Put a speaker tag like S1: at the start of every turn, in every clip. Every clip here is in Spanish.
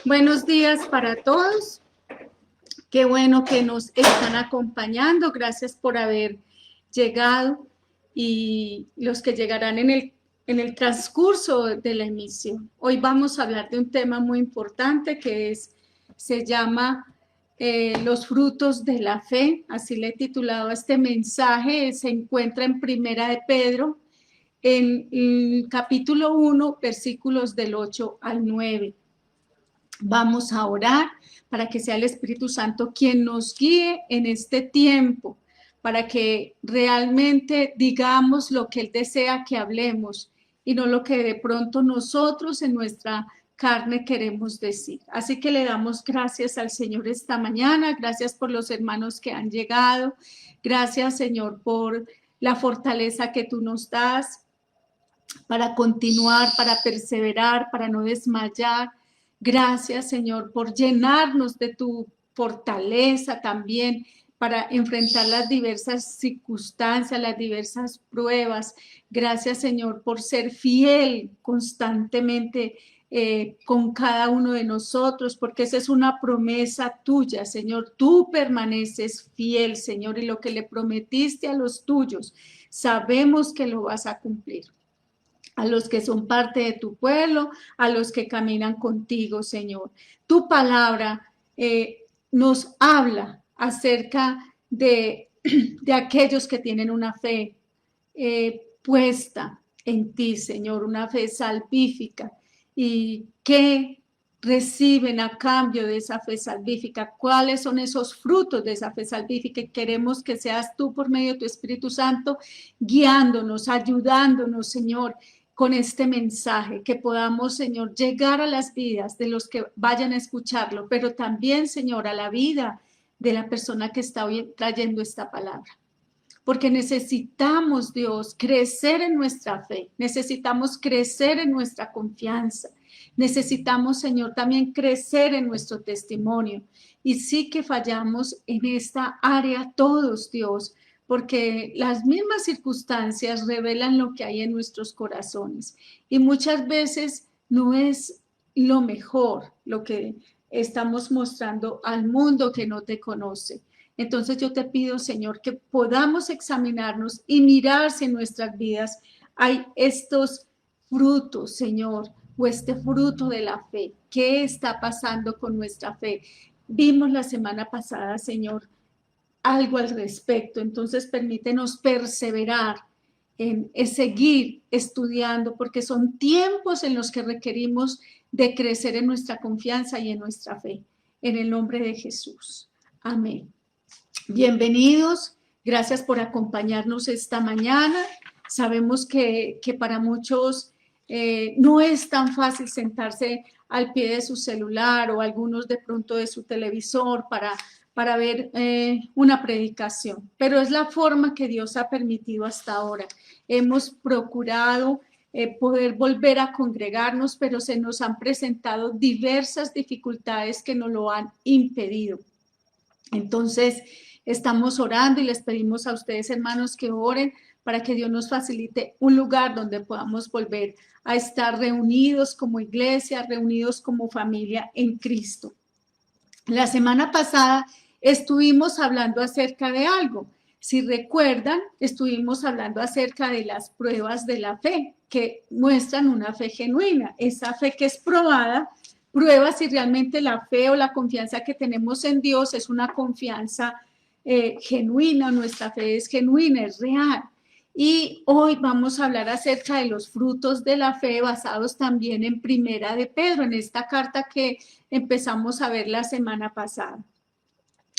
S1: Buenos días para todos. Qué bueno que nos están acompañando. Gracias por haber llegado y los que llegarán en el transcurso de la emisión. Hoy vamos a hablar de un tema muy importante se llama los frutos de la fe. Así le he titulado a este mensaje. Se encuentra en Primera de Pedro, en el capítulo 1, versículos del 8 al 9. Vamos a orar para que sea el Espíritu Santo quien nos guíe en este tiempo, para que realmente digamos lo que Él desea que hablemos y no lo que de pronto nosotros en nuestra carne queremos decir. Así que le damos gracias al Señor esta mañana, gracias por los hermanos que han llegado, gracias Señor por la fortaleza que tú nos das para continuar, para perseverar, para no desmayar. Gracias, Señor, por llenarnos de tu fortaleza también para enfrentar las diversas circunstancias, las diversas pruebas. Gracias, Señor, por ser fiel constantemente con cada uno de nosotros, porque esa es una promesa tuya, Señor. Tú permaneces fiel, Señor, y lo que le prometiste a los tuyos, sabemos que lo vas a cumplir. A los que son parte de tu pueblo, a los que caminan contigo, Señor. Tu palabra nos habla acerca de aquellos que tienen una fe puesta en ti, Señor, una fe salvífica y que reciben a cambio de esa fe salvífica. ¿Cuáles son esos frutos de esa fe salvífica? Y queremos que seas tú por medio de tu Espíritu Santo guiándonos, ayudándonos, Señor, con este mensaje, que podamos, Señor, llegar a las vidas de los que vayan a escucharlo, pero también, Señor, a la vida de la persona que está hoy trayendo esta palabra. Porque necesitamos, Dios, crecer en nuestra fe, necesitamos crecer en nuestra confianza, necesitamos, Señor, también crecer en nuestro testimonio. Y sí que fallamos en esta área todos, Dios, porque las mismas circunstancias revelan lo que hay en nuestros corazones. Y muchas veces no es lo mejor lo que estamos mostrando al mundo que no te conoce. Entonces yo te pido, Señor, que podamos examinarnos y mirar si en nuestras vidas hay estos frutos, Señor, o este fruto de la fe. ¿Qué está pasando con nuestra fe? Vimos la semana pasada, Señor, algo al respecto. Entonces permítenos perseverar en seguir estudiando, porque son tiempos en los que requerimos de crecer en nuestra confianza y en nuestra fe. En el nombre de Jesús. Amén. Bienvenidos, gracias por acompañarnos esta mañana. Sabemos que para muchos no es tan fácil sentarse al pie de su celular o algunos de pronto de su televisor para ver una predicación, pero es la forma que Dios ha permitido hasta ahora. Hemos procurado poder volver a congregarnos, pero se nos han presentado diversas dificultades que nos lo han impedido. Entonces, estamos orando y les pedimos a ustedes, hermanos, que oren para que Dios nos facilite un lugar donde podamos volver a estar reunidos como iglesia, reunidos como familia en Cristo. La semana pasada estuvimos hablando acerca de algo. Si recuerdan, estuvimos hablando acerca de las pruebas de la fe, que muestran una fe genuina, esa fe que es probada, prueba si realmente la fe o la confianza que tenemos en Dios es una confianza genuina, nuestra fe es genuina, es real. Y hoy vamos a hablar acerca de los frutos de la fe basados también en Primera de Pedro, en esta carta que empezamos a ver la semana pasada.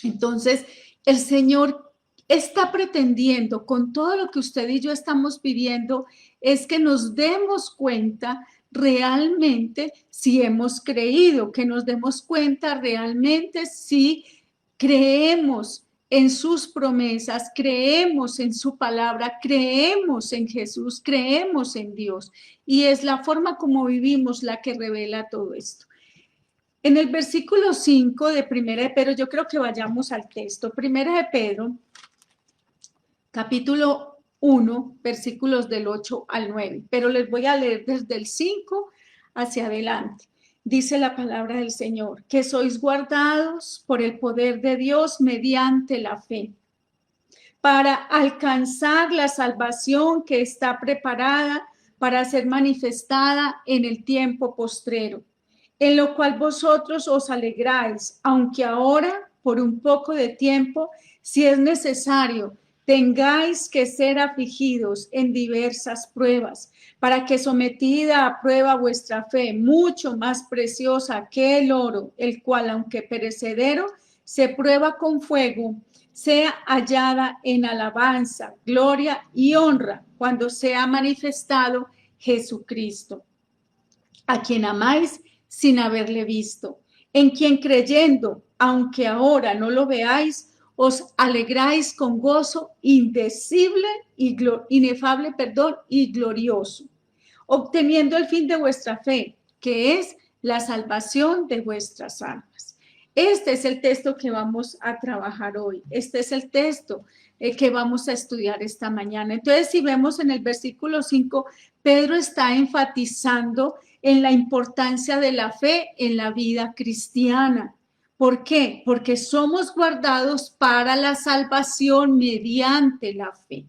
S1: Entonces, el Señor está pretendiendo con todo lo que usted y yo estamos viviendo es que nos demos cuenta realmente si hemos creído, que nos demos cuenta realmente si creemos en sus promesas, creemos en su palabra, creemos en Jesús, creemos en Dios. Y es la forma como vivimos la que revela todo esto. En el versículo 5 de Primera de Pedro, yo creo que vayamos al texto. Primera de Pedro, capítulo 1, versículos del 8 al 9. Pero les voy a leer desde el 5 hacia adelante. dice la palabra del Señor, que sois guardados por el poder de Dios mediante la fe, para alcanzar la salvación que está preparada para ser manifestada en el tiempo postrero, en lo cual vosotros os alegráis, aunque ahora, por un poco de tiempo, si es necesario, tengáis que ser afligidos en diversas pruebas, para que sometida a prueba vuestra fe, mucho más preciosa que el oro, el cual, aunque perecedero, se prueba con fuego, sea hallada en alabanza, gloria y honra cuando sea manifestado Jesucristo, a quien amáis sin haberle visto, en quien creyendo, aunque ahora no lo veáis, os alegráis con gozo indecible y inefable, y glorioso, obteniendo el fin de vuestra fe, que es la salvación de vuestras almas. Este es el texto que vamos a trabajar hoy. Este es el texto que vamos a estudiar esta mañana. Entonces, si vemos en el versículo 5, Pedro está enfatizando en la importancia de la fe en la vida cristiana. ¿Por qué? Porque somos guardados para la salvación mediante la fe.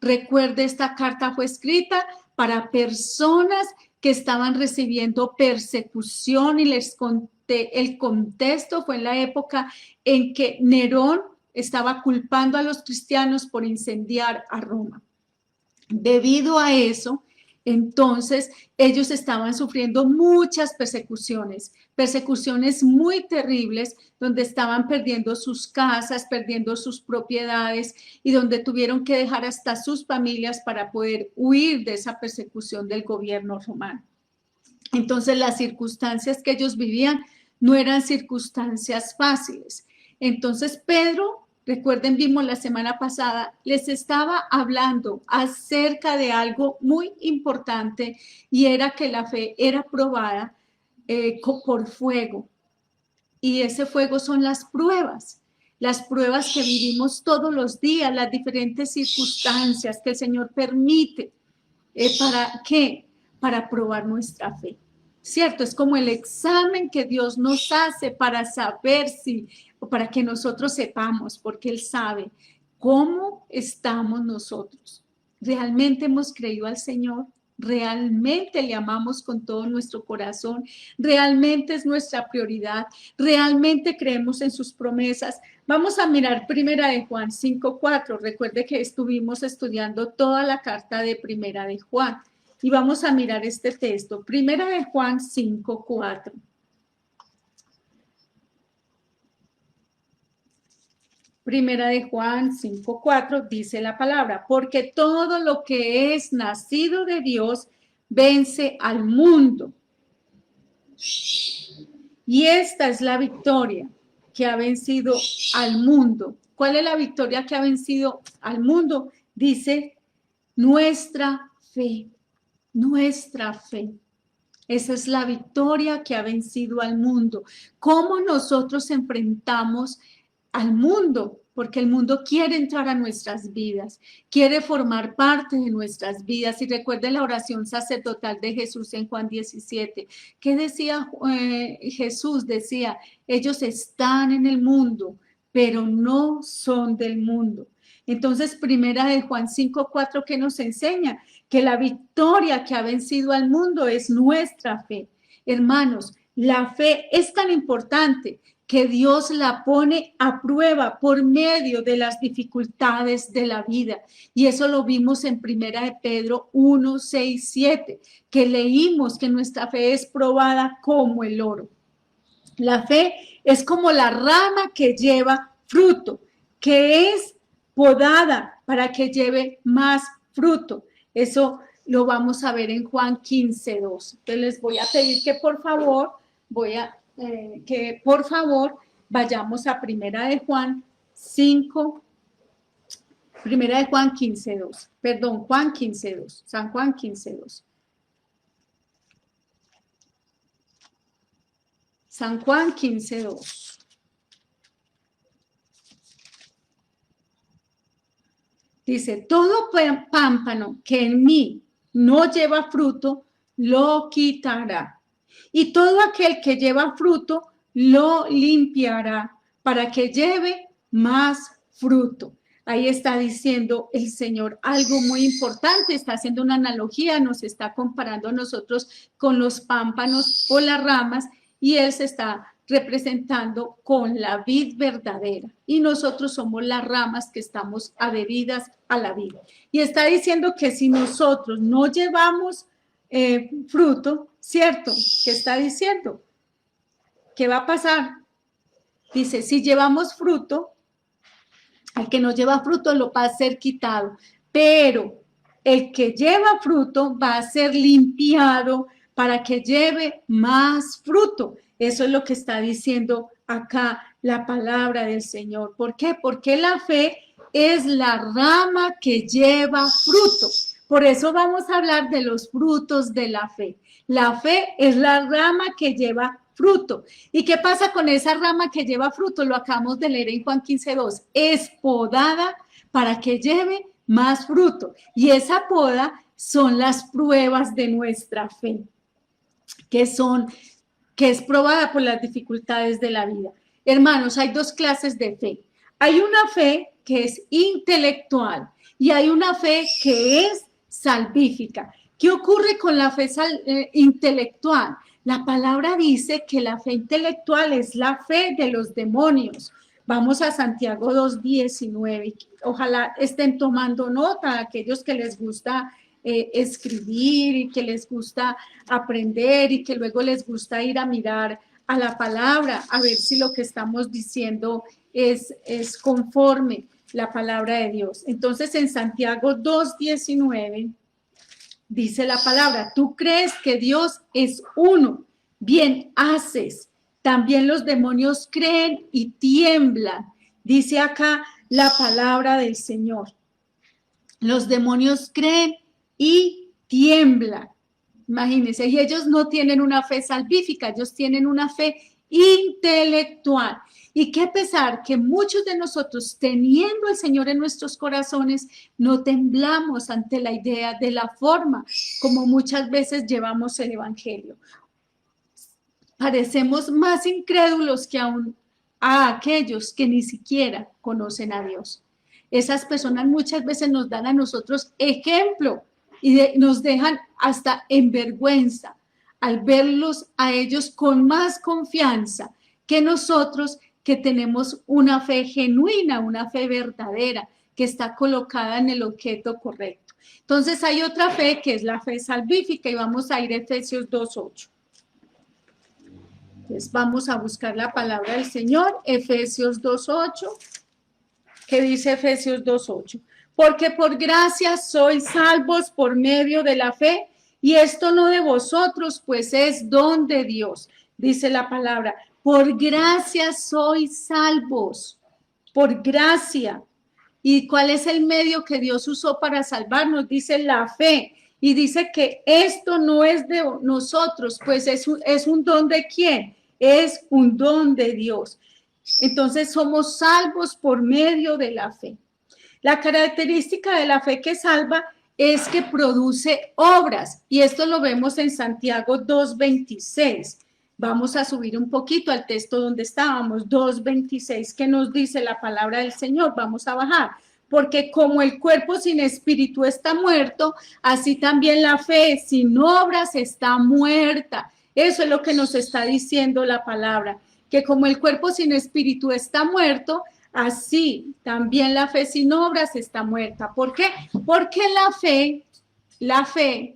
S1: Recuerde, esta carta fue escrita para personas que estaban recibiendo persecución y les conté, el contexto fue en la época en que Nerón estaba culpando a los cristianos por incendiar a Roma. Debido a eso, entonces ellos estaban sufriendo muchas persecuciones, persecuciones muy terribles, donde estaban perdiendo sus casas, perdiendo sus propiedades y donde tuvieron que dejar hasta sus familias para poder huir de esa persecución del gobierno romano. Entonces las circunstancias que ellos vivían no eran circunstancias fáciles. Entonces Pedro, recuerden, vimos la semana pasada, les estaba hablando acerca de algo muy importante y era que la fe era probada por fuego. Y ese fuego son las pruebas que vivimos todos los días, las diferentes circunstancias que el Señor permite. ¿Para qué? Para probar nuestra fe. ¿Cierto? Es como el examen que Dios nos hace para saber si, o para que nosotros sepamos, porque Él sabe cómo estamos nosotros. ¿Realmente hemos creído al Señor? ¿Realmente le amamos con todo nuestro corazón? ¿Realmente es nuestra prioridad? ¿Realmente creemos en sus promesas? Vamos a mirar Primera de Juan 5:4. Recuerde que estuvimos estudiando toda la carta de Primera de Juan. Y vamos a mirar este texto, Primera de Juan 5:4. Primera de Juan 5:4 dice la palabra, porque todo lo que es nacido de Dios vence al mundo. Y esta es la victoria que ha vencido al mundo. ¿Cuál es la victoria que ha vencido al mundo? Dice, nuestra fe. Nuestra fe. Esa es la victoria que ha vencido al mundo. ¿Cómo nosotros enfrentamos al mundo? Porque el mundo quiere entrar a nuestras vidas, quiere formar parte de nuestras vidas. Y recuerden la oración sacerdotal de Jesús en Juan 17. ¿Qué decía Jesús? Decía, ellos están en el mundo, pero no son del mundo. Entonces, Primera de Juan 5:4, ¿qué nos enseña? Que la victoria que ha vencido al mundo es nuestra fe. Hermanos, la fe es tan importante que Dios la pone a prueba por medio de las dificultades de la vida. Y eso lo vimos en Primera de Pedro 1:6-7, que leímos que nuestra fe es probada como el oro. La fe es como la rama que lleva fruto, que es podada para que lleve más fruto. Eso lo vamos a ver en Juan 15:2. Entonces les voy a pedir que por favor, vayamos a Primera de Juan 5, Primera de Juan 15:2. Perdón, Juan 15:2. San Juan 15:2. San Juan 15:2. Dice, todo pámpano que en mí no lleva fruto, lo quitará. Y todo aquel que lleva fruto lo limpiará para que lleve más fruto. Ahí está diciendo el Señor algo muy importante, está haciendo una analogía, nos está comparando a nosotros con los pámpanos o las ramas, y Él se está representando con la vid verdadera. Y nosotros somos las ramas que estamos adheridas a la vid. Y está diciendo que si nosotros no llevamos fruto, ¿cierto? ¿Qué está diciendo? ¿Qué va a pasar? Dice, si llevamos fruto, el que no lleva fruto lo va a ser quitado, pero el que lleva fruto va a ser limpiado para que lleve más fruto. Eso es lo que está diciendo acá la palabra del Señor. ¿Por qué? Porque la fe es la rama que lleva fruto. Por eso vamos a hablar de los frutos de la fe. La fe es la rama que lleva fruto. ¿Y qué pasa con esa rama que lleva fruto? Lo acabamos de leer en Juan 15:2. Es podada para que lleve más fruto. Y esa poda son las pruebas de nuestra fe, que es probada por las dificultades de la vida. Hermanos, hay dos clases de fe. Hay una fe que es intelectual y hay una fe que es salvífica. ¿Qué ocurre con la fe intelectual? La palabra dice que la fe intelectual es la fe de los demonios. Vamos a Santiago 2:19. Ojalá estén tomando nota, aquellos que les gusta escribir y que les gusta aprender y que luego les gusta ir a mirar a la palabra, a ver si lo que estamos diciendo es conforme la palabra de Dios. Entonces, en Santiago 2:19 dice la palabra, tú crees que Dios es uno, bien haces. También los demonios creen y tiemblan. Dice acá la palabra del Señor. Los demonios creen y tiemblan. Imagínense, y ellos no tienen una fe salvífica, ellos tienen una fe intelectual. Y qué pesar que muchos de nosotros, teniendo al Señor en nuestros corazones, no temblamos ante la idea de la forma como muchas veces llevamos el Evangelio. Parecemos más incrédulos que aún a aquellos que ni siquiera conocen a Dios. Esas personas muchas veces nos dan a nosotros ejemplo y nos dejan hasta en vergüenza al verlos a ellos con más confianza que nosotros, que tenemos una fe genuina, una fe verdadera, que está colocada en el objeto correcto. Entonces hay otra fe que es la fe salvífica y vamos a ir a Efesios 2:8. Entonces vamos a buscar la palabra del Señor, Efesios 2:8. ¿Qué dice Efesios 2:8? Porque por gracia sois salvos por medio de la fe, y esto no de vosotros, pues es don de Dios. Dice la palabra, por gracia sois salvos, por gracia. ¿Y cuál es el medio que Dios usó para salvarnos? Dice la fe. Y dice que esto no es de nosotros, pues es un don de ¿quién? Es un don de Dios. Entonces somos salvos por medio de la fe. La característica de la fe que salva es que produce obras, y esto lo vemos en Santiago 2:26. Vamos a subir un poquito al texto donde estábamos, 2:26, que nos dice la palabra del Señor. Vamos a bajar. Porque como el cuerpo sin espíritu está muerto, así también la fe sin obras está muerta. Eso es lo que nos está diciendo la palabra, que como el cuerpo sin espíritu está muerto, así también la fe sin obras está muerta. ¿Por qué? Porque la fe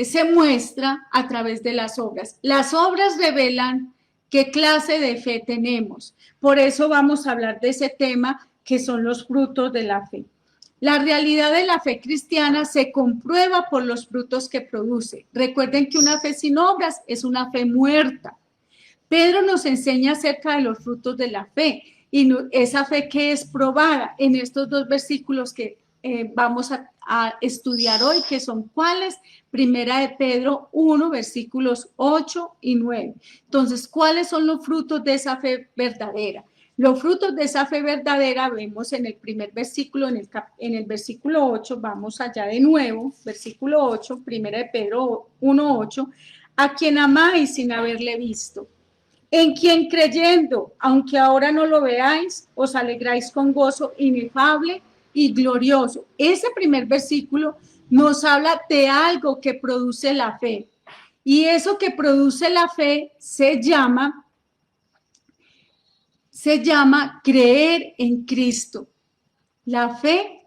S1: se muestra a través de las obras. Las obras revelan qué clase de fe tenemos. Por eso vamos a hablar de ese tema, que son los frutos de la fe. La realidad de la fe cristiana se comprueba por los frutos que produce. Recuerden que una fe sin obras es una fe muerta. Pedro nos enseña acerca de los frutos de la fe, y esa fe que es probada en estos dos versículos que vamos a estudiar hoy, que son ¿cuáles? Primera de Pedro 1, versículos 8 y 9. Entonces, ¿cuáles son los frutos de esa fe verdadera? Los frutos de esa fe verdadera vemos en el primer versículo, en el versículo 8, vamos allá de nuevo, versículo 8, primera de Pedro 1, 8. a quien amáis sin haberle visto, en quien creyendo, aunque ahora no lo veáis, os alegráis con gozo inefable y glorioso. Ese primer versículo nos habla de algo que produce la fe. Y eso que produce la fe se llama creer en Cristo. La fe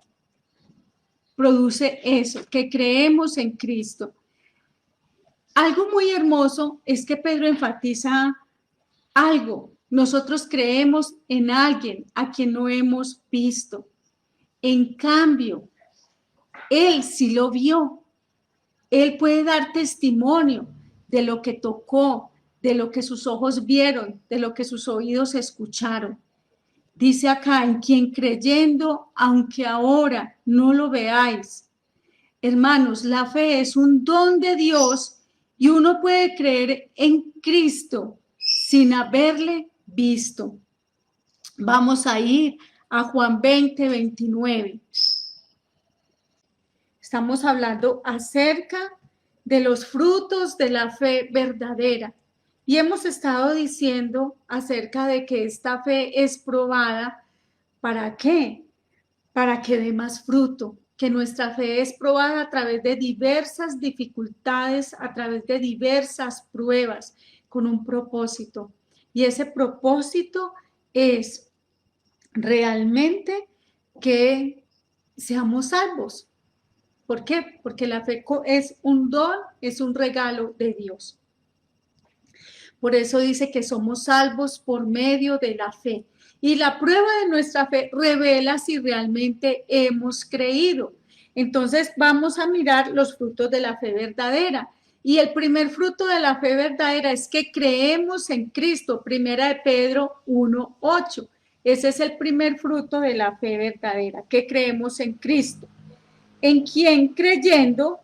S1: produce eso, que creemos en Cristo. Algo muy hermoso es que Pedro enfatiza algo. Nosotros creemos en alguien a quien no hemos visto. En cambio, él sí lo vio. Él puede dar testimonio de lo que tocó, de lo que sus ojos vieron, de lo que sus oídos escucharon. Dice acá, en quien creyendo, aunque ahora no lo veáis. Hermanos, la fe es un don de Dios y uno puede creer en Cristo sin haberle visto. Vamos a ir a Juan 20, 29. Estamos hablando acerca de los frutos de la fe verdadera. Y hemos estado diciendo acerca de que esta fe es probada. ¿Para qué? Para que dé más fruto, que nuestra fe es probada a través de diversas dificultades, a través de diversas pruebas, con un propósito. Y ese propósito es realmente que seamos salvos. ¿Por qué? Porque la fe es un don, es un regalo de Dios. Por eso dice que somos salvos por medio de la fe. Y la prueba de nuestra fe revela si realmente hemos creído. Entonces vamos a mirar los frutos de la fe verdadera. Y el primer fruto de la fe verdadera es que creemos en Cristo. Primera de Pedro 1:8. Ese es el primer fruto de la fe verdadera, que creemos en Cristo. En quien creyendo,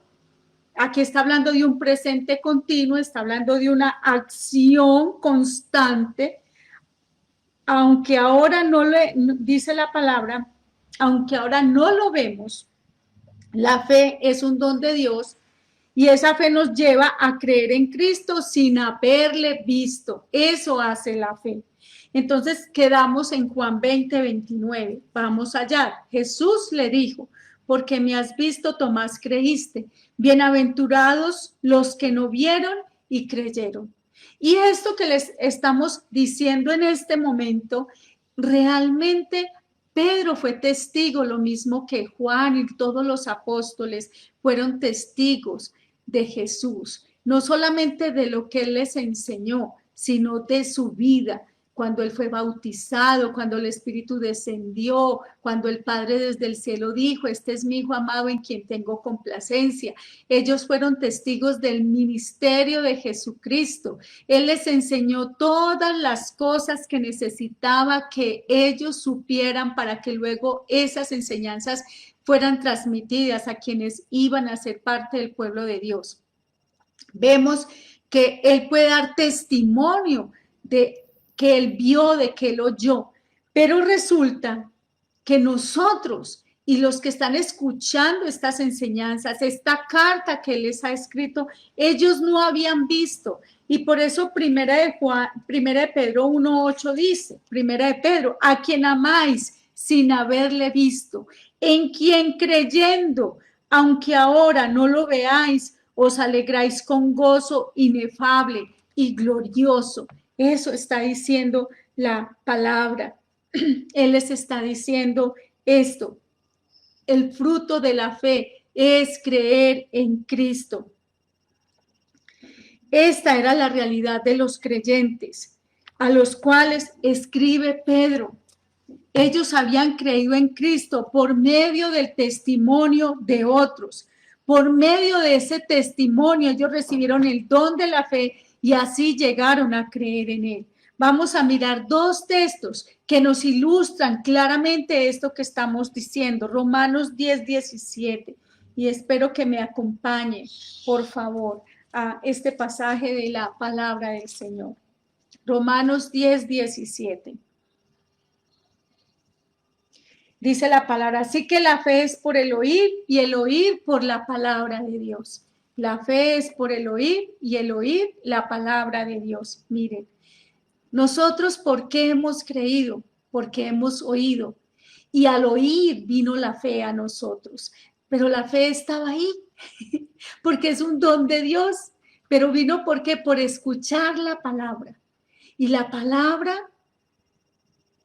S1: aquí está hablando de un presente continuo, está hablando de una acción constante, aunque ahora dice la palabra, aunque ahora no lo vemos, la fe es un don de Dios y esa fe nos lleva a creer en Cristo sin haberle visto. Eso hace la fe. Entonces quedamos en Juan 20, 29. Vamos allá. Jesús le dijo, porque me has visto, Tomás, creíste. Bienaventurados los que no vieron y creyeron. Y esto que les estamos diciendo en este momento, realmente Pedro fue testigo, lo mismo que Juan y todos los apóstoles fueron testigos de Jesús, no solamente de lo que él les enseñó, sino de su vida, cuando él fue bautizado, cuando el Espíritu descendió, cuando el Padre desde el cielo dijo, este es mi Hijo amado en quien tengo complacencia. Ellos fueron testigos del ministerio de Jesucristo. Él les enseñó todas las cosas que necesitaba que ellos supieran para que luego esas enseñanzas fueran transmitidas a quienes iban a ser parte del pueblo de Dios. Vemos que él puede dar testimonio de que él vio, de que él oyó, pero resulta que nosotros y los que están escuchando estas enseñanzas, esta carta que él les ha escrito, ellos no habían visto. Y por eso primera de Pedro 1:8 dice, primera de Pedro, a quien amáis sin haberle visto, en quien creyendo, aunque ahora no lo veáis, os alegráis con gozo inefable y glorioso. Eso está diciendo la palabra. Él les está diciendo esto. El fruto de la fe es creer en Cristo. Esta era la realidad de los creyentes, a los cuales escribe Pedro. Ellos habían creído en Cristo por medio del testimonio de otros. Por medio de ese testimonio, ellos recibieron el don de la fe y así llegaron a creer en él. Vamos a mirar dos textos que nos ilustran claramente esto que estamos diciendo. Romanos 10, 17. Y espero que me acompañe, por favor, a este pasaje de la palabra del Señor. Romanos 10, 17. Dice la palabra, así que la fe es por el oír y el oír por la palabra de Dios. La fe es por el oír y el oír la palabra de Dios. Miren, nosotros, ¿por qué hemos creído? Porque hemos oído. Y al oír vino la fe a nosotros. Pero la fe estaba ahí, porque es un don de Dios. Pero vino, ¿por qué? Por escuchar la palabra. Y la palabra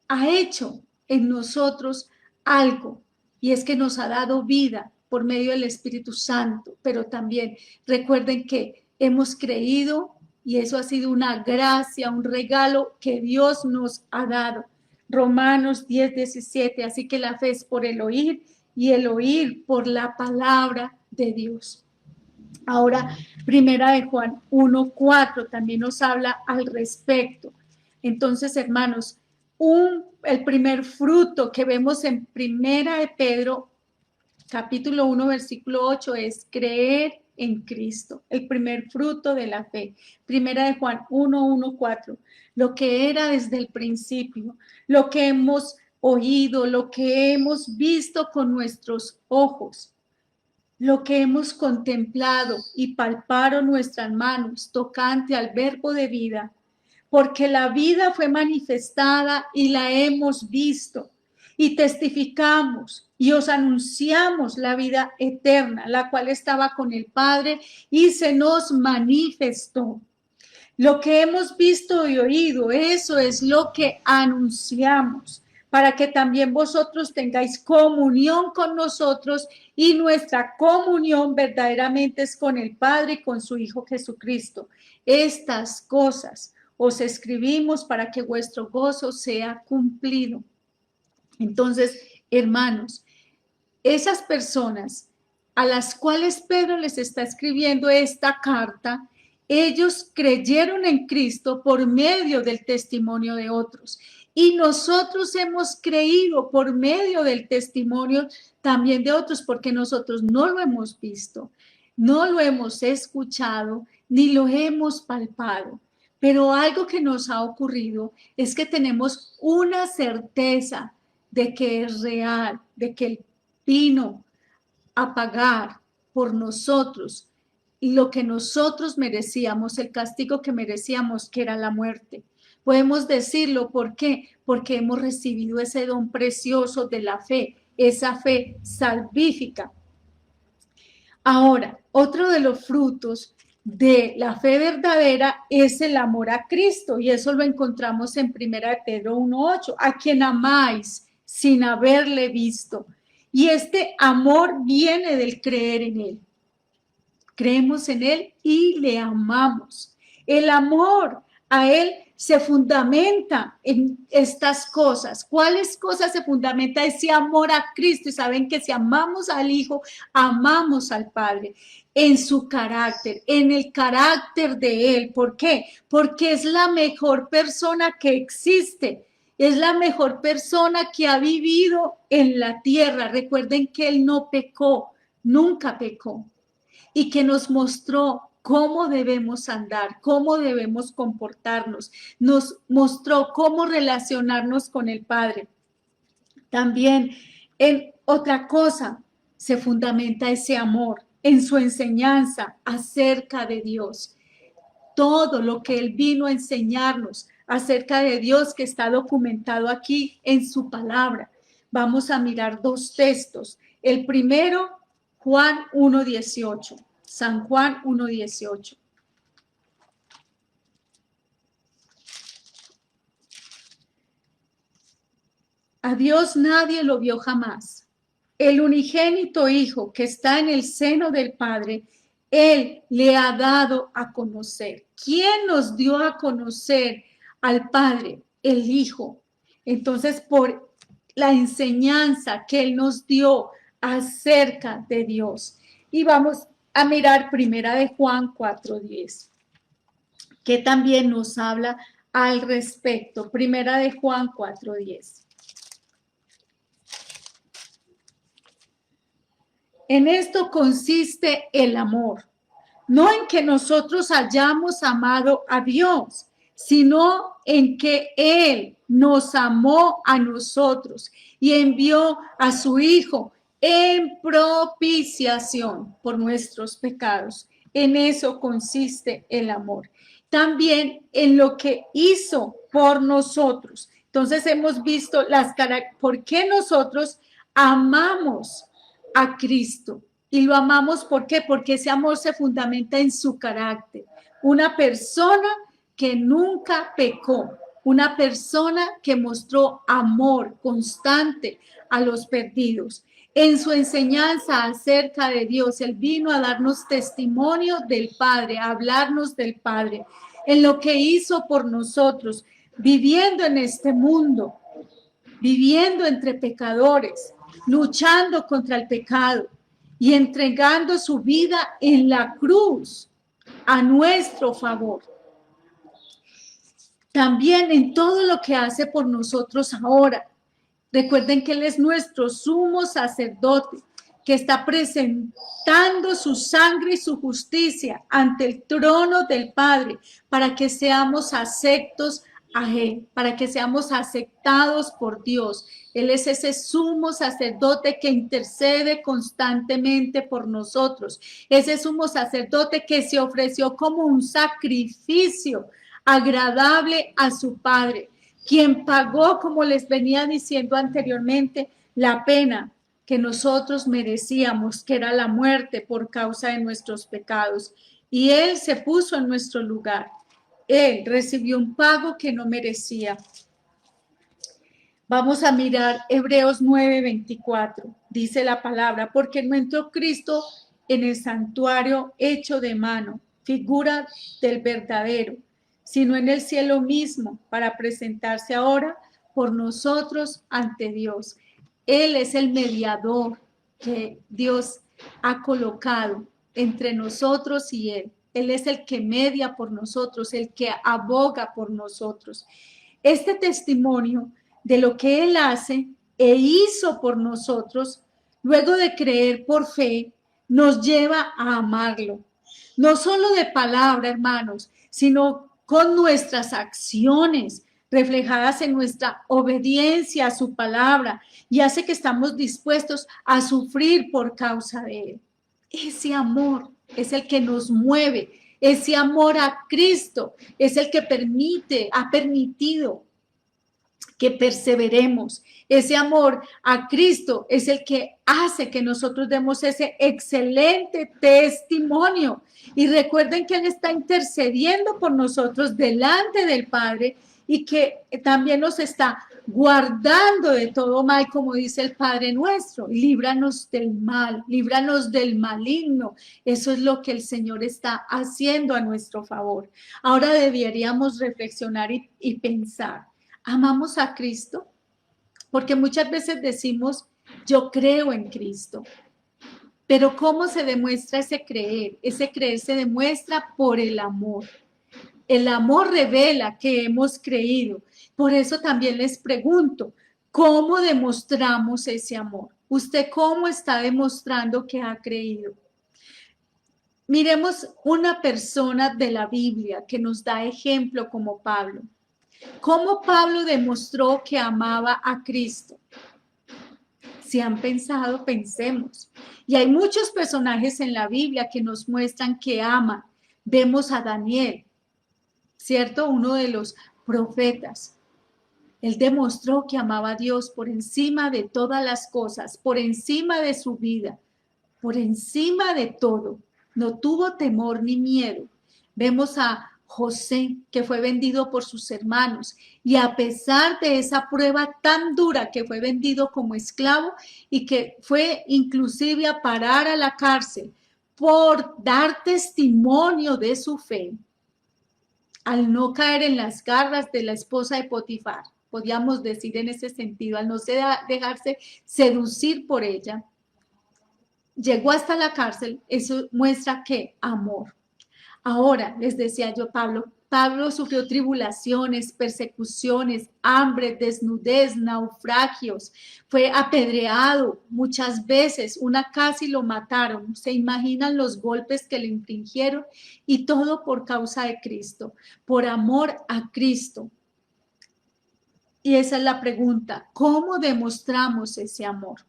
S1: ha hecho en nosotros algo, y es que nos ha dado vida por medio del Espíritu Santo, pero también recuerden que hemos creído y eso ha sido una gracia, un regalo que Dios nos ha dado. Romanos 10:17, así que la fe es por el oír y el oír por la palabra de Dios. Ahora, primera de Juan 1:4 también nos habla al respecto. Entonces, hermanos, el primer fruto que vemos en primera de Pedro, capítulo 1, versículo 8, es creer en Cristo, el primer fruto de la fe. Primera de Juan 1:4, lo que era desde el principio, lo que hemos oído, lo que hemos visto con nuestros ojos, lo que hemos contemplado y palparon nuestras manos tocante al verbo de vida, porque la vida fue manifestada y la hemos visto y testificamos y os anunciamos la vida eterna, la cual estaba con el Padre y se nos manifestó. Lo que hemos visto y oído, eso es lo que anunciamos, para que también vosotros tengáis comunión con nosotros, y nuestra comunión verdaderamente es con el Padre y con su Hijo Jesucristo. Estas cosas os escribimos para que vuestro gozo sea cumplido. Entonces, hermanos, esas personas a las cuales Pedro les está escribiendo esta carta, ellos creyeron en Cristo por medio del testimonio de otros. Y nosotros hemos creído por medio del testimonio también de otros, porque nosotros no lo hemos visto, no lo hemos escuchado, ni lo hemos palpado. Pero algo que nos ha ocurrido es que tenemos una certeza de que es real, de que Él vino a pagar por nosotros lo que nosotros merecíamos, el castigo que merecíamos, que era la muerte. Podemos decirlo, ¿por qué? Porque hemos recibido ese don precioso de la fe, esa fe salvífica. Ahora, otro de los frutos de la fe verdadera es el amor a Cristo, y eso lo encontramos en 1 Pedro 1:8, a quien amáis sin haberle visto. Y este amor viene del creer en Él. Creemos en Él y le amamos. El amor a Él se fundamenta en estas cosas. ¿Cuáles cosas se fundamenta ese amor a Cristo? Y saben que si amamos al Hijo, amamos al Padre. En su carácter, en el carácter de Él. ¿Por qué? Porque es la mejor persona que existe. Es la mejor persona que ha vivido en la tierra. Recuerden que Él no pecó, nunca pecó. Y que nos mostró cómo debemos andar, cómo debemos comportarnos. Nos mostró cómo relacionarnos con el Padre. También en otra cosa se fundamenta ese amor, en su enseñanza acerca de Dios. Todo lo que Él vino a enseñarnos acerca de Dios, que está documentado aquí en su palabra. Vamos a mirar dos textos. El primero, Juan 1:18. San Juan 1:18. A Dios nadie lo vio jamás. El unigénito Hijo que está en el seno del Padre, Él le ha dado a conocer. ¿Quién nos dio a conocer al Padre? El Hijo. Entonces, por la enseñanza que Él nos dio acerca de Dios. Y vamos a mirar primera de Juan 4:10, que también nos habla al respecto. Primera de Juan 4:10. En esto consiste el amor, no en que nosotros hayamos amado a Dios, sino en que Él nos amó a nosotros y envió a su Hijo en propiciación por nuestros pecados. En eso consiste el amor. También en lo que hizo por nosotros. Entonces hemos visto por qué nosotros amamos a Cristo. Y lo amamos, ¿por qué? Porque ese amor se fundamenta en su carácter. Una persona que nunca pecó, una persona que mostró amor constante a los perdidos. En su enseñanza acerca de Dios, Él vino a darnos testimonio del Padre, a hablarnos del Padre, en lo que hizo por nosotros, viviendo en este mundo, viviendo entre pecadores, luchando contra el pecado y entregando su vida en la cruz a nuestro favor. También en todo lo que hace por nosotros ahora. Recuerden que Él es nuestro sumo sacerdote, que está presentando su sangre y su justicia ante el trono del Padre, para que seamos aceptos a Él, para que seamos aceptados por Dios. Él es ese sumo sacerdote que intercede constantemente por nosotros, ese sumo sacerdote que se ofreció como un sacrificio agradable a su Padre, quien pagó, como les venía diciendo anteriormente, la pena que nosotros merecíamos, que era la muerte por causa de nuestros pecados. Y Él se puso en nuestro lugar. Él recibió un pago que no merecía. Vamos a mirar Hebreos 9:24. Dice la palabra, porque no entró Cristo en el santuario hecho de mano, figura del verdadero, sino en el cielo mismo, para presentarse ahora por nosotros ante Dios. Él es el mediador que Dios ha colocado entre nosotros y Él. Él es el que media por nosotros, el que aboga por nosotros. Este testimonio de lo que Él hace e hizo por nosotros, luego de creer por fe, nos lleva a amarlo. No solo de palabra, hermanos, sino con nuestras acciones reflejadas en nuestra obediencia a su palabra, y hace que estamos dispuestos a sufrir por causa de Él. Ese amor es el que nos mueve, ese amor a Cristo es el que ha permitido que perseveremos. Ese amor a Cristo es el que hace que nosotros demos ese excelente testimonio. Y recuerden que Él está intercediendo por nosotros delante del Padre y que también nos está guardando de todo mal, como dice el Padre nuestro. Líbranos del mal, líbranos del maligno. Eso es lo que el Señor está haciendo a nuestro favor. Ahora deberíamos reflexionar y pensar. ¿Amamos a Cristo? Porque muchas veces decimos, yo creo en Cristo. Pero ¿cómo se demuestra ese creer? Ese creer se demuestra por el amor. El amor revela que hemos creído. Por eso también les pregunto, ¿cómo demostramos ese amor? ¿Usted cómo está demostrando que ha creído? Miremos una persona de la Biblia que nos da ejemplo como Pablo. ¿Cómo Pablo demostró que amaba a Cristo? Si han pensado, pensemos. Y hay muchos personajes en la Biblia que nos muestran que aman. Vemos a Daniel, ¿cierto? Uno de los profetas. Él demostró que amaba a Dios por encima de todas las cosas, por encima de su vida, por encima de todo. No tuvo temor ni miedo. Vemos a José, que fue vendido por sus hermanos, y a pesar de esa prueba tan dura, que fue vendido como esclavo y que fue inclusive a parar a la cárcel por dar testimonio de su fe, al no caer en las garras de la esposa de Potifar, podríamos decir en ese sentido, al no dejarse seducir por ella, llegó hasta la cárcel. Eso muestra que amor. Ahora, les decía yo, Pablo sufrió tribulaciones, persecuciones, hambre, desnudez, naufragios, fue apedreado muchas veces, una casi lo mataron. ¿Se imaginan los golpes que le infligieron? Y todo por causa de Cristo, por amor a Cristo. Y esa es la pregunta, ¿cómo demostramos ese amor?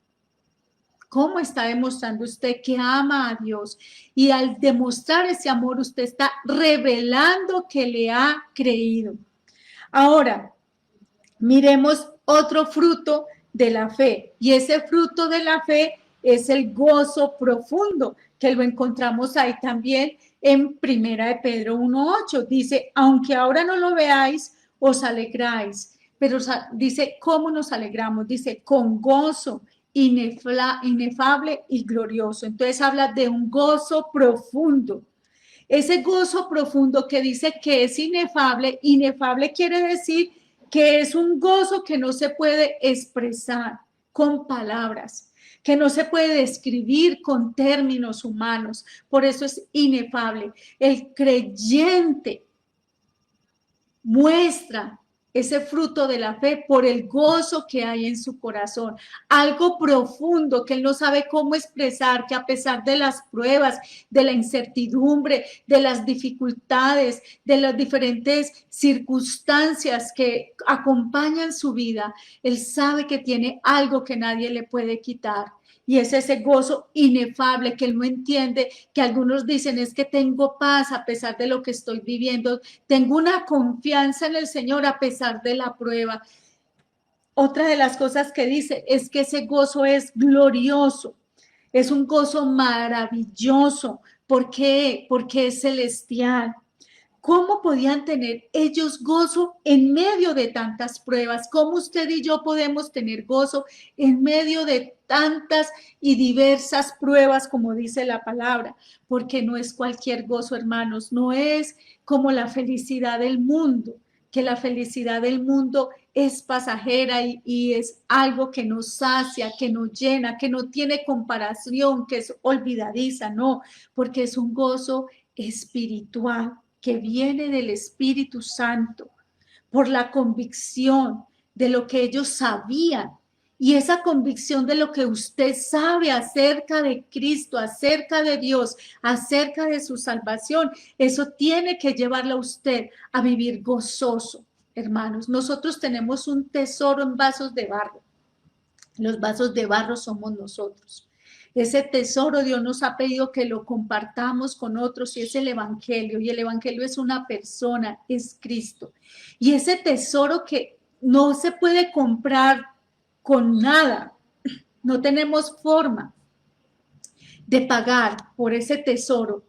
S1: ¿Cómo está demostrando usted que ama a Dios? Y al demostrar ese amor, usted está revelando que le ha creído. Ahora, miremos otro fruto de la fe. Y ese fruto de la fe es el gozo profundo, que lo encontramos ahí también en Primera de Pedro 1:8. Dice, aunque ahora no lo veáis, os alegráis. Pero dice, ¿cómo nos alegramos? Dice, con gozo inefable y glorioso. Entonces habla de un gozo profundo. Ese gozo profundo que dice que es inefable, inefable quiere decir que es un gozo que no se puede expresar con palabras, que no se puede describir con términos humanos, por eso es inefable. El creyente muestra ese fruto de la fe por el gozo que hay en su corazón, algo profundo que él no sabe cómo expresar, que a pesar de las pruebas, de la incertidumbre, de las dificultades, de las diferentes circunstancias que acompañan su vida, él sabe que tiene algo que nadie le puede quitar. Y es ese gozo inefable que él no entiende, que algunos dicen es que tengo paz a pesar de lo que estoy viviendo, tengo una confianza en el Señor a pesar de la prueba. Otra de las cosas que dice es que ese gozo es glorioso, es un gozo maravilloso. ¿Por qué? Porque es celestial. ¿Cómo podían tener ellos gozo en medio de tantas pruebas? ¿Cómo usted y yo podemos tener gozo en medio de tantas y diversas pruebas, como dice la palabra? Porque no es cualquier gozo, hermanos, no es como la felicidad del mundo, que la felicidad del mundo es pasajera y es algo que nos sacia, que nos llena, que no tiene comparación, que es olvidadiza, no, porque es un gozo espiritual que viene del Espíritu Santo, por la convicción de lo que ellos sabían. Y esa convicción de lo que usted sabe acerca de Cristo, acerca de Dios, acerca de su salvación, eso tiene que llevarlo a usted a vivir gozoso, hermanos. Nosotros tenemos un tesoro en vasos de barro. Los vasos de barro somos nosotros. Ese tesoro Dios nos ha pedido que lo compartamos con otros y es el Evangelio. Y el Evangelio es una persona, es Cristo. Y ese tesoro que no se puede comprar con nada. No tenemos forma de pagar por ese tesoro.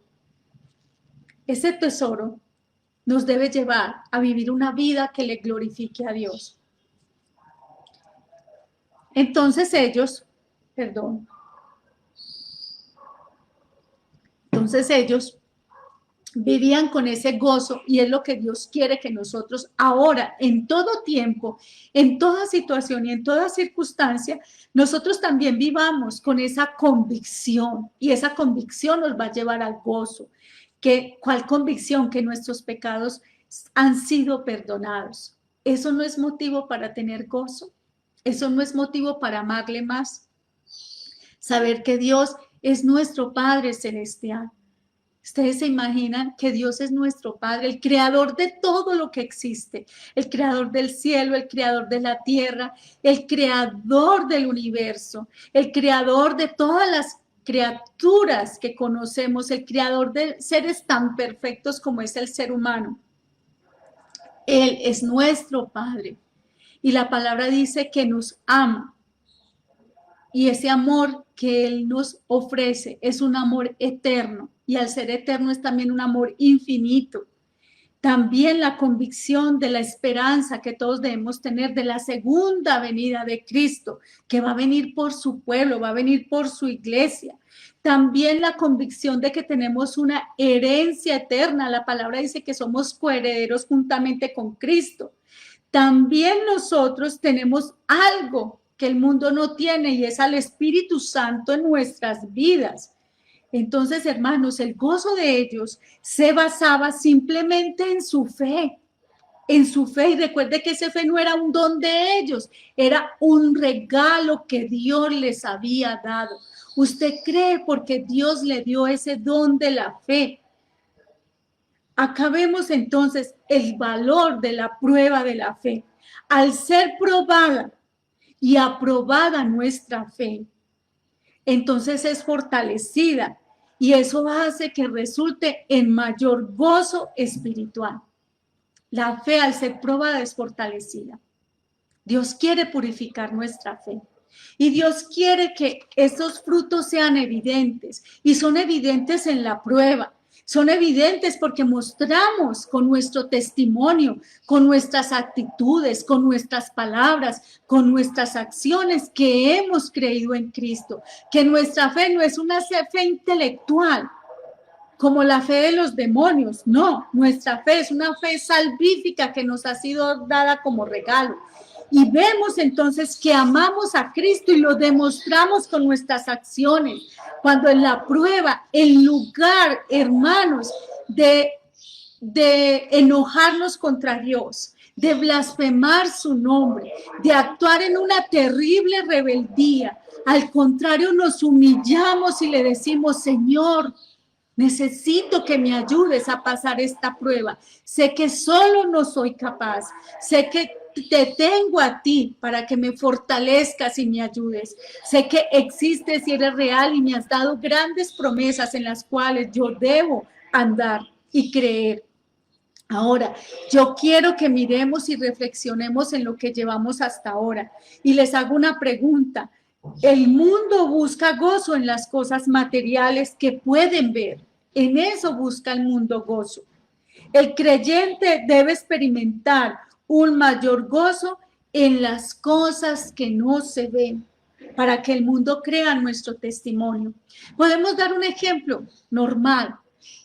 S1: Ese tesoro nos debe llevar a vivir una vida que le glorifique a Dios. Entonces ellos vivían con ese gozo y es lo que Dios quiere que nosotros ahora, en todo tiempo, en toda situación y en toda circunstancia, nosotros también vivamos con esa convicción y esa convicción nos va a llevar al gozo. ¿Cuál convicción? Que nuestros pecados han sido perdonados. ¿Eso no es motivo para tener gozo? ¿Eso no es motivo para amarle más? Saber que Dios es nuestro Padre Celestial. Ustedes se imaginan que Dios es nuestro Padre, el creador de todo lo que existe, el creador del cielo, el creador de la tierra, el creador del universo, el creador de todas las criaturas que conocemos, el creador de seres tan perfectos como es el ser humano. Él es nuestro Padre y la palabra dice que nos ama. Y ese amor que Él nos ofrece es un amor eterno. Y al ser eterno es también un amor infinito. También la convicción de la esperanza que todos debemos tener de la segunda venida de Cristo, que va a venir por su pueblo, va a venir por su iglesia. También la convicción de que tenemos una herencia eterna. La palabra dice que somos coherederos juntamente con Cristo. También nosotros tenemos algo que el mundo no tiene y es al Espíritu Santo en nuestras vidas. Entonces, hermanos, el gozo de ellos se basaba simplemente en su fe, y recuerde que esa fe no era un don de ellos, era un regalo que Dios les había dado. Usted cree porque Dios le dio ese don de la fe. Acá vemos entonces el valor de la prueba de la fe. Al ser probada y aprobada nuestra fe, entonces es fortalecida y eso hace que resulte en mayor gozo espiritual. La fe al ser probada es fortalecida. Dios quiere purificar nuestra fe. Y Dios quiere que esos frutos sean evidentes. Y son evidentes en la prueba. Son evidentes porque mostramos con nuestro testimonio, con nuestras actitudes, con nuestras palabras, con nuestras acciones que hemos creído en Cristo. Que nuestra fe no es una fe intelectual, como la fe de los demonios. No, nuestra fe es una fe salvífica que nos ha sido dada como regalo. Y vemos entonces que amamos a Cristo y lo demostramos con nuestras acciones. Cuando en la prueba, en lugar, hermanos, de enojarnos contra Dios, de blasfemar su nombre, de actuar en una terrible rebeldía, al contrario, nos humillamos y le decimos: Señor, necesito que me ayudes a pasar esta prueba. Sé que solo no soy capaz. Sé que te tengo a ti para que me fortalezcas y me ayudes. Sé que existes y eres real y me has dado grandes promesas en las cuales yo debo andar y creer. Ahora, yo quiero que miremos y reflexionemos en lo que llevamos hasta ahora. Y les hago una pregunta. El mundo busca gozo en las cosas materiales que pueden ver. En eso busca el mundo gozo. El creyente debe experimentar un mayor gozo en las cosas que no se ven, para que el mundo crea nuestro testimonio. Podemos dar un ejemplo normal.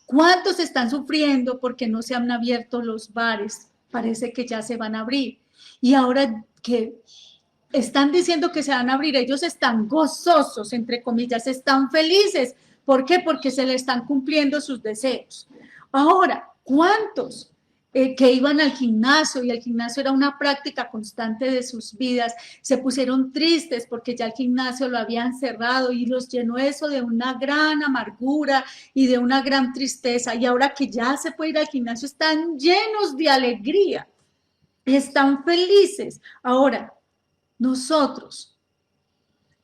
S1: ¿Cuántos están sufriendo porque no se han abierto los bares? Parece que ya se van a abrir. Y ahora que están diciendo que se van a abrir, ellos están gozosos, entre comillas, están felices. ¿Por qué? Porque se le están cumpliendo sus deseos. Ahora, ¿cuántos que iban al gimnasio y el gimnasio era una práctica constante de sus vidas, se pusieron tristes porque ya el gimnasio lo habían cerrado y los llenó eso de una gran amargura y de una gran tristeza? Y ahora que ya se puede ir al gimnasio, están llenos de alegría, están felices. Ahora, nosotros,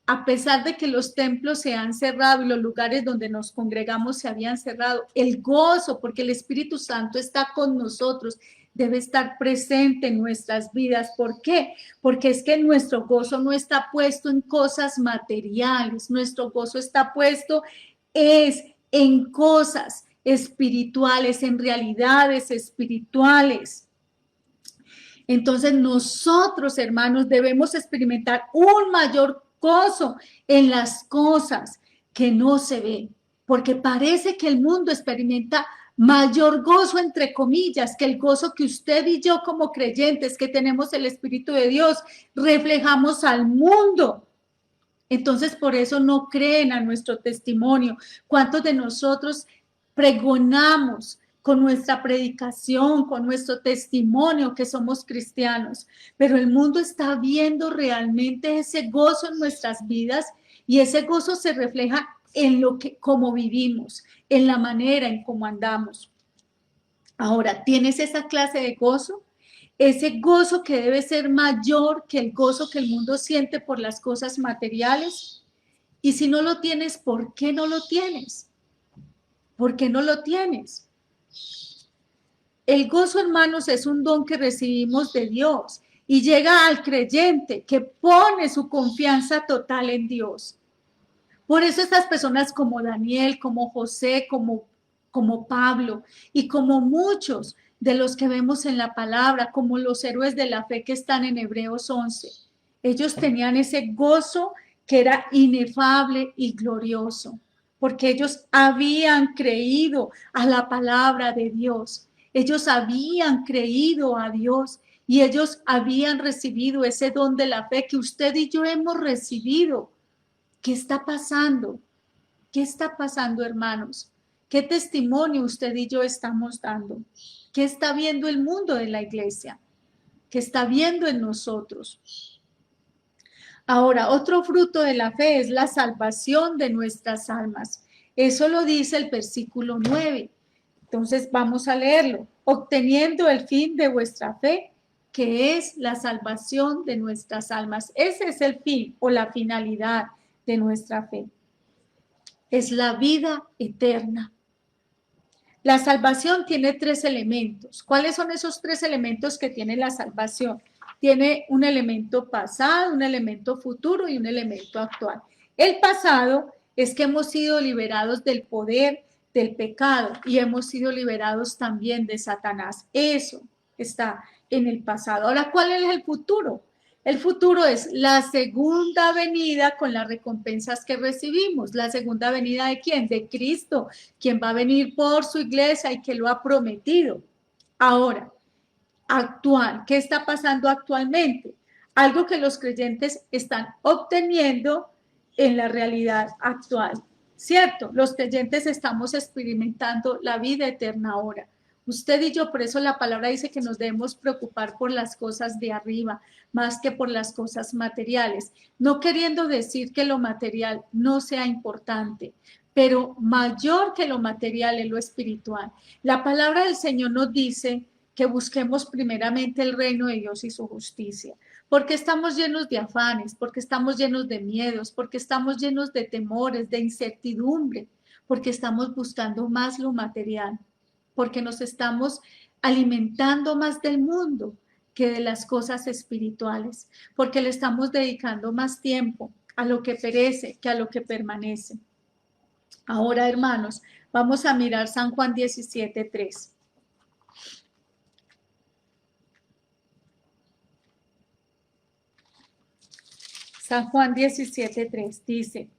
S1: a pesar de que los templos se han cerrado y los lugares donde nos congregamos se habían cerrado, el gozo, porque el Espíritu Santo está con nosotros, debe estar presente en nuestras vidas. ¿Por qué? Porque es que nuestro gozo no está puesto en cosas materiales, nuestro gozo está puesto en cosas espirituales, en realidades espirituales. Entonces nosotros, hermanos, debemos experimentar un mayor gozo en las cosas que no se ven, porque parece que el mundo experimenta mayor gozo, entre comillas, que el gozo que usted y yo como creyentes que tenemos el Espíritu de Dios reflejamos al mundo. Entonces, por eso no creen a nuestro testimonio. ¿Cuántos de nosotros pregonamos con nuestra predicación, con nuestro testimonio que somos cristianos? Pero el mundo está viendo realmente ese gozo en nuestras vidas y ese gozo se refleja en lo que, como vivimos, en la manera en cómo andamos. Ahora, ¿tienes esa clase de gozo? Ese gozo que debe ser mayor que el gozo que el mundo siente por las cosas materiales. Y si no lo tienes, ¿por qué no lo tienes? ¿Por qué no lo tienes? El gozo, hermanos, es un don que recibimos de Dios y llega al creyente que pone su confianza total en Dios. Por eso estas personas como Daniel, como José, como Pablo y como muchos de los que vemos en la palabra, como los héroes de la fe que están en Hebreos 11, ellos tenían ese gozo que era inefable y glorioso, porque ellos habían creído a la palabra de Dios, ellos habían creído a Dios y ellos habían recibido ese don de la fe que usted y yo hemos recibido. ¿Qué está pasando? ¿Qué está pasando, hermanos? ¿Qué testimonio usted y yo estamos dando? ¿Qué está viendo el mundo de la iglesia? ¿Qué está viendo en nosotros? Ahora, otro fruto de la fe es la salvación de nuestras almas. Eso lo dice el versículo 9. Entonces vamos a leerlo. Obteniendo el fin de vuestra fe, que es la salvación de nuestras almas. Ese es el fin o la finalidad de nuestra fe. es la vida eterna. La salvación tiene 3 elementos. ¿Cuáles son esos 3 elementos que tiene la salvación? Tiene un elemento pasado, un elemento futuro y un elemento actual. El pasado es que hemos sido liberados del poder del pecado y hemos sido liberados también de Satanás. Eso está en el pasado. Ahora, ¿cuál es el futuro? El futuro es la segunda venida con las recompensas que recibimos. ¿La segunda venida de quién? De Cristo, quien va a venir por su iglesia y que lo ha prometido. Ahora, actual, ¿qué está pasando actualmente? Algo que los creyentes están obteniendo en la realidad actual, ¿cierto? Los creyentes estamos experimentando la vida eterna ahora. Usted y yo, por eso la palabra dice que nos debemos preocupar por las cosas de arriba, más que por las cosas materiales. No queriendo decir que lo material no sea importante, pero mayor que lo material es lo espiritual. La palabra del Señor nos dice que busquemos primeramente el reino de Dios y su justicia, porque estamos llenos de afanes, porque estamos llenos de miedos, porque estamos llenos de temores, de incertidumbre, porque estamos buscando más lo material, porque nos estamos alimentando más del mundo que de las cosas espirituales, porque le estamos dedicando más tiempo a lo que perece que a lo que permanece. Ahora, hermanos, vamos a mirar San Juan 17:3. San Juan 17:3 dice,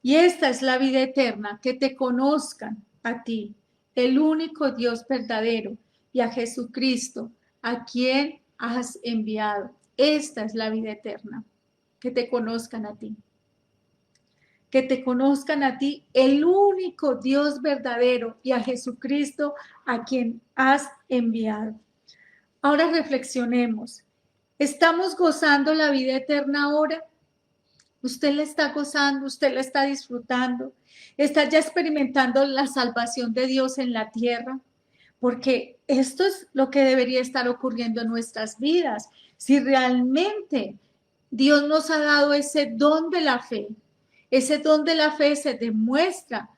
S1: y esta es la vida eterna, que te conozcan a ti, el único Dios verdadero, y a Jesucristo, a quien has enviado. Esta es la vida eterna, que te conozcan a ti. Que te conozcan a ti, el único Dios verdadero, y a Jesucristo, a quien has enviado. Ahora reflexionemos. ¿Estamos gozando la vida eterna ahora? Usted la está gozando, usted la está disfrutando, está ya experimentando la salvación de Dios en la tierra, porque esto es lo que debería estar ocurriendo en nuestras vidas. Si realmente Dios nos ha dado ese don de la fe, ese don de la fe se demuestra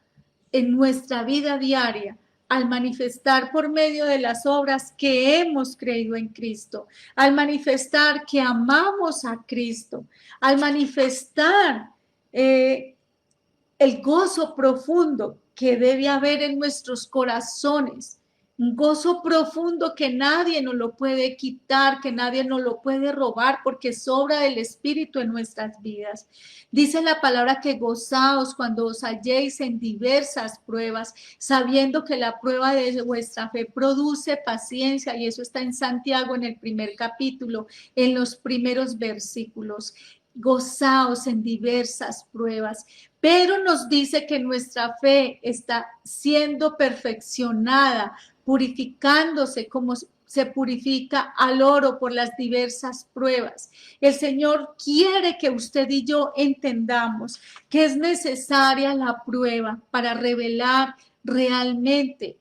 S1: en nuestra vida diaria al manifestar por medio de las obras que hemos creído en Cristo, al manifestar que amamos a Cristo, al manifestar el gozo profundo que debe haber en nuestros corazones, un gozo profundo que nadie nos lo puede quitar, que nadie nos lo puede robar, porque sobra del Espíritu en nuestras vidas. Dice la palabra que gozaos cuando os halléis en diversas pruebas, sabiendo que la prueba de vuestra fe produce paciencia, y eso está en Santiago en el primer capítulo, en los primeros versículos. Gozaos en diversas pruebas, pero nos dice que nuestra fe está siendo perfeccionada, purificándose como se purifica al oro por las diversas pruebas. El Señor quiere que usted y yo entendamos que es necesaria la prueba para revelar realmente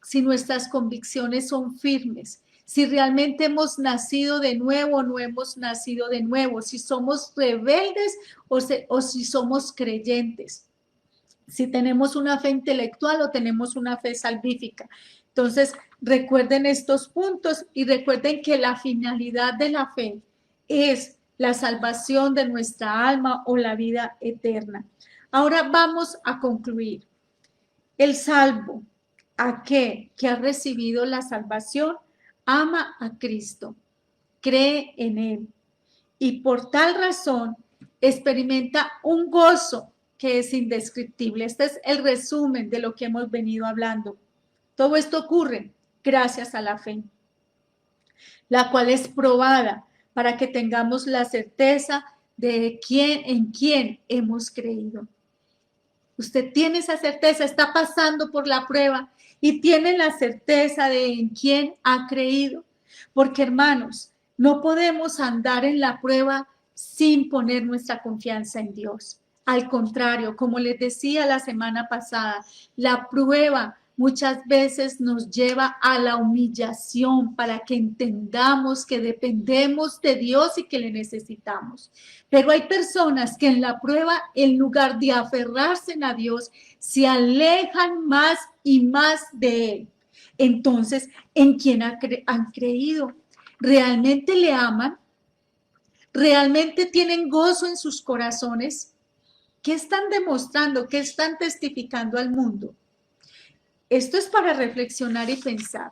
S1: si nuestras convicciones son firmes, si realmente hemos nacido de nuevo o no hemos nacido de nuevo, si somos rebeldes o si somos creyentes, si tenemos una fe intelectual o tenemos una fe salvífica. Entonces, recuerden estos puntos y recuerden que la finalidad de la fe es la salvación de nuestra alma o la vida eterna. Ahora vamos a concluir. El salvo, aquel que ha recibido la salvación, ama a Cristo, cree en Él y por tal razón experimenta un gozo que es indescriptible. Este es el resumen de lo que hemos venido hablando. Todo esto ocurre gracias a la fe, la cual es probada para que tengamos la certeza de en quién hemos creído. Usted tiene esa certeza, está pasando por la prueba y tiene la certeza de en quién ha creído. Porque, hermanos, no podemos andar en la prueba sin poner nuestra confianza en Dios. Al contrario, como les decía la semana pasada, la prueba muchas veces nos lleva a la humillación para que entendamos que dependemos de Dios y que le necesitamos. Pero hay personas que en la prueba, en lugar de aferrarse a Dios, se alejan más y más de Él. Entonces, ¿en quién han creído? ¿Realmente le aman? ¿Realmente tienen gozo en sus corazones? ¿Qué están demostrando? ¿Qué están testificando al mundo? Esto es para reflexionar y pensar.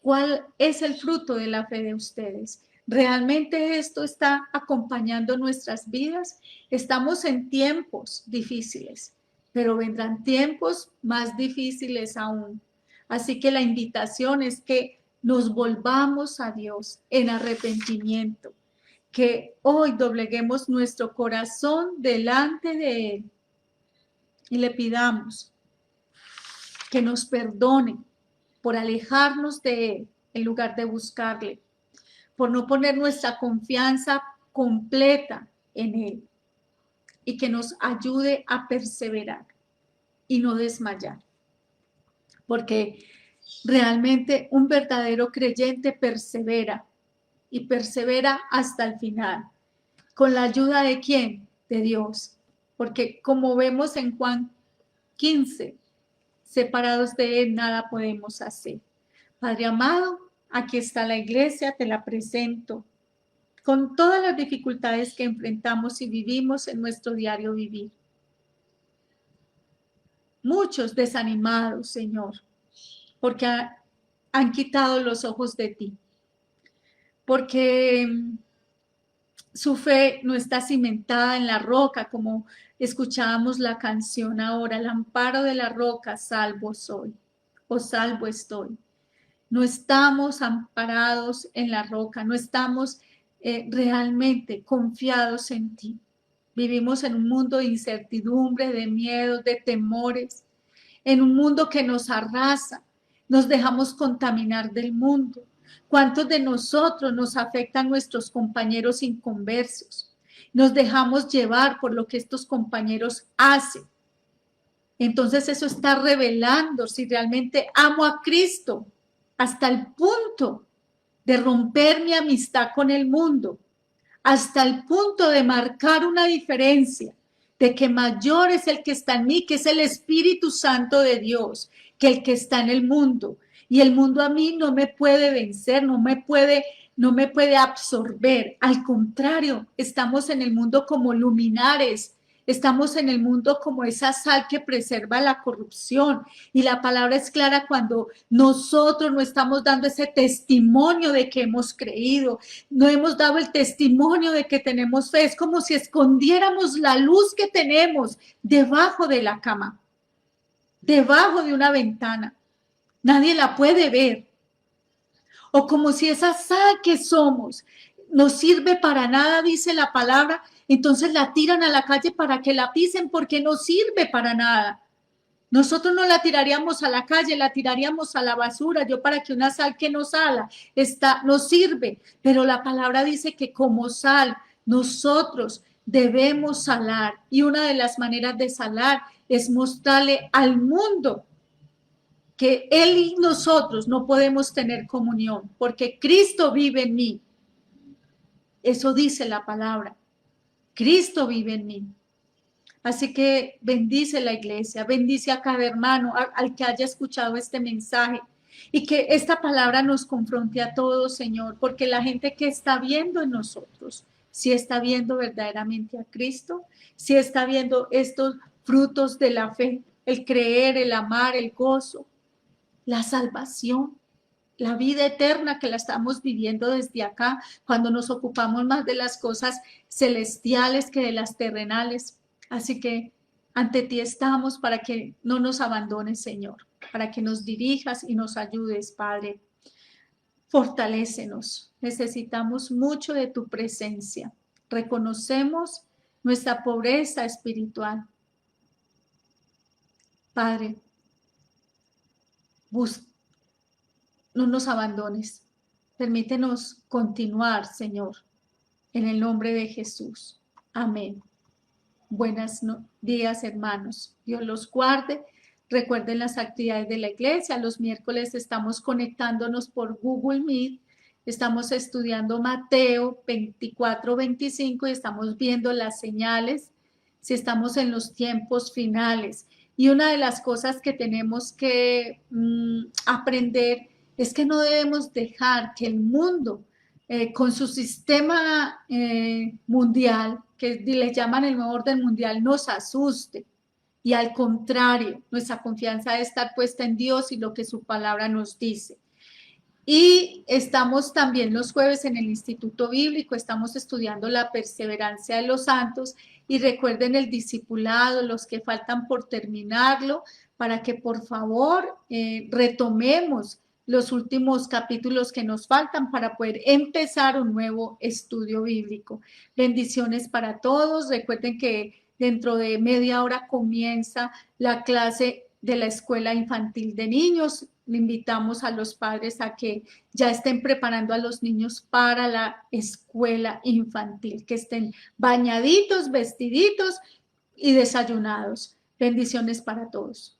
S1: ¿Cuál es el fruto de la fe de ustedes? ¿Realmente esto está acompañando nuestras vidas? Estamos en tiempos difíciles, pero vendrán tiempos más difíciles aún. Así que la invitación es que nos volvamos a Dios en arrepentimiento, que hoy dobleguemos nuestro corazón delante de Él y le pidamos que nos perdone por alejarnos de Él en lugar de buscarle, por no poner nuestra confianza completa en Él y que nos ayude a perseverar y no desmayar. Porque realmente un verdadero creyente persevera y persevera hasta el final. ¿Con la ayuda de quién? De Dios. Porque como vemos en Juan 15, separados de Él nada podemos hacer. Padre amado, aquí está la iglesia, te la presento, con todas las dificultades que enfrentamos y vivimos en nuestro diario vivir. Muchos desanimados, Señor, porque han quitado los ojos de ti, porque su fe no está cimentada en la roca, como escuchábamos la canción ahora, al amparo de la roca salvo soy, o salvo estoy. No estamos amparados en la roca, no estamos realmente confiados en ti. Vivimos en un mundo de incertidumbre, de miedos, de temores, en un mundo que nos arrasa, nos dejamos contaminar del mundo. ¿Cuántos de nosotros nos afectan nuestros compañeros inconversos? Nos dejamos llevar por lo que estos compañeros hacen. Entonces eso está revelando si realmente amo a Cristo hasta el punto de romper mi amistad con el mundo, hasta el punto de marcar una diferencia, de que mayor es el que está en mí, que es el Espíritu Santo de Dios, que el que está en el mundo. Y el mundo a mí no me puede vencer, no me puede absorber. Al contrario, estamos en el mundo como luminares. Estamos en el mundo como esa sal que preserva la corrupción. Y la palabra es clara cuando nosotros no estamos dando ese testimonio de que hemos creído, no hemos dado el testimonio de que tenemos fe. Es como si escondiéramos la luz que tenemos debajo de la cama, debajo de una ventana. Nadie la puede ver. O como si esa sal que somos no sirve para nada, dice la palabra, entonces la tiran a la calle para que la pisen porque no sirve para nada. Nosotros no la tiraríamos a la calle, la tiraríamos a la basura. Yo para que una sal que no sala, no sirve. Pero la palabra dice que como sal, nosotros debemos salar. Y una de las maneras de salar es mostrarle al mundo que Él y nosotros no podemos tener comunión, porque Cristo vive en mí. Eso dice la palabra. Cristo vive en mí. Así que bendice la iglesia, bendice a cada hermano, al que haya escuchado este mensaje, y que esta palabra nos confronte a todos, Señor, porque la gente que está viendo en nosotros, si está viendo verdaderamente a Cristo, si está viendo estos frutos de la fe, el creer, el amar, el gozo, la salvación, la vida eterna que la estamos viviendo desde acá, cuando nos ocupamos más de las cosas celestiales que de las terrenales. Así que ante ti estamos para que no nos abandones, Señor, para que nos dirijas y nos ayudes, Padre. Fortalécenos. Necesitamos mucho de tu presencia. Reconocemos nuestra pobreza espiritual. Padre, no nos abandones. Permítenos continuar, Señor, en el nombre de Jesús. Amén. Buenos días, hermanos. Dios los guarde. Recuerden las actividades de la iglesia. Los miércoles estamos conectándonos por Google Meet. Estamos estudiando Mateo 24-25 y estamos viendo las señales si estamos en los tiempos finales. Y una de las cosas que tenemos que aprender es que no debemos dejar que el mundo, con su sistema mundial, que le llaman el nuevo orden mundial, nos asuste. Y al contrario, nuestra confianza debe estar puesta en Dios y lo que su palabra nos dice. Y estamos también los jueves en el Instituto Bíblico, estamos estudiando la perseverancia de los santos y recuerden el discipulado, los que faltan por terminarlo, para que por favor retomemos los últimos capítulos que nos faltan para poder empezar un nuevo estudio bíblico. Bendiciones para todos. Recuerden que dentro de media hora comienza la clase de la escuela infantil de niños. Le invitamos a los padres a que ya estén preparando a los niños para la escuela infantil, que estén bañaditos, vestiditos y desayunados. Bendiciones para todos.